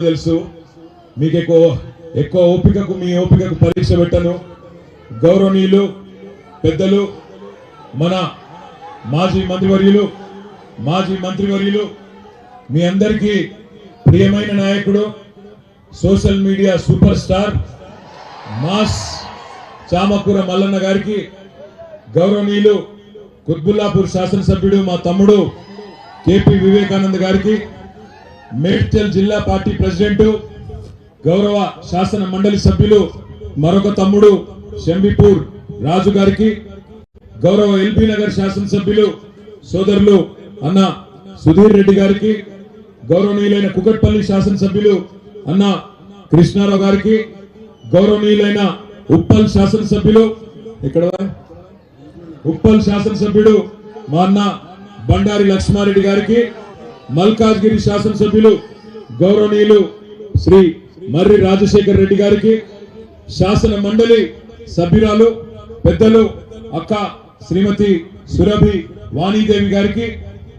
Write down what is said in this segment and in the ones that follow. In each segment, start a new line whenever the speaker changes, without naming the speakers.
తెలుసు మీకు ఎక్కువ ఓపికకు మీ ఓపికకు పరీక్ష పెట్టను. గౌరవనీయులు పెద్దలు మన మాజీ మంత్రివర్యులు మీ అందరికీ ప్రియమైన నాయకుడు, social media super star mass Chamakura Mallanna గారికి, గౌరవనీయులు కుత్బుల్లాపూర్ శాసనసభ్యుడు మా తమ్ముడు కేపీ వివేకానంద్ గారికి, మేడ్చల్ జిల్లా పార్టీ ప్రెసిడెంట్ గౌరవ శాసన మండలి సభ్యులు మరొక తమ్ముడు శంబిపూర్ రాజు గారికి, గౌరవ ఎల్బీ నగర్ శాసనసభ్యులు సోదరులు అన్న సుధీర్ రెడ్డి గారికి, గౌరవనీయులైన కుకట్పల్లి శాసనసభ్యులు అన్న కృష్ణారావు గారికి, గౌరవనీయులైన ఉప్పల్ శాసనసభ్యులు ఉప్పల్ శాసనసభ్యుడు మా అన్న బండారి లక్ష్మారెడ్డి గారికి, మల్కాజ్గిరి శాసనసభ్యులు గౌరవనీయులు శ్రీ మర్రి రాజశేఖర్ రెడ్డి గారికి, శాసన మండలి సభ్యురాలు పెద్దలు అక్క శ్రీమతి సురభి వాణీదేవి గారికి,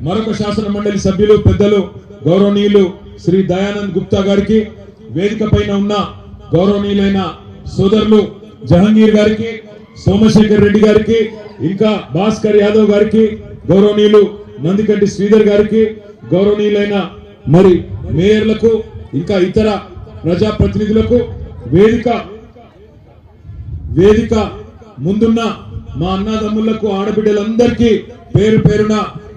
మరొక శాసన మండలి సభ్యులు పెద్దలు గౌరవనీయులు శ్రీ దయానంద్ గుప్తా గారికి, వేదిక పైన ఉన్న గౌరవనీయులైన సోదరులు జహంగీర్ గారికి, సోమశేఖర్ రెడ్డి గారికి, ఇంకా భాస్కర్ యాదవ్ గారికి, గౌరవనీయులు నందికంటి శ్రీధర్ గారికి, గౌరవనీయులైన మరి మేయర్లకు, ఇంకా ఇతర ప్రజాప్రతినిధులకు, వేదిక ముందున్న మా అన్నదమ్ములకు, ఆడబిడ్డలందరికీ పేరు పేరున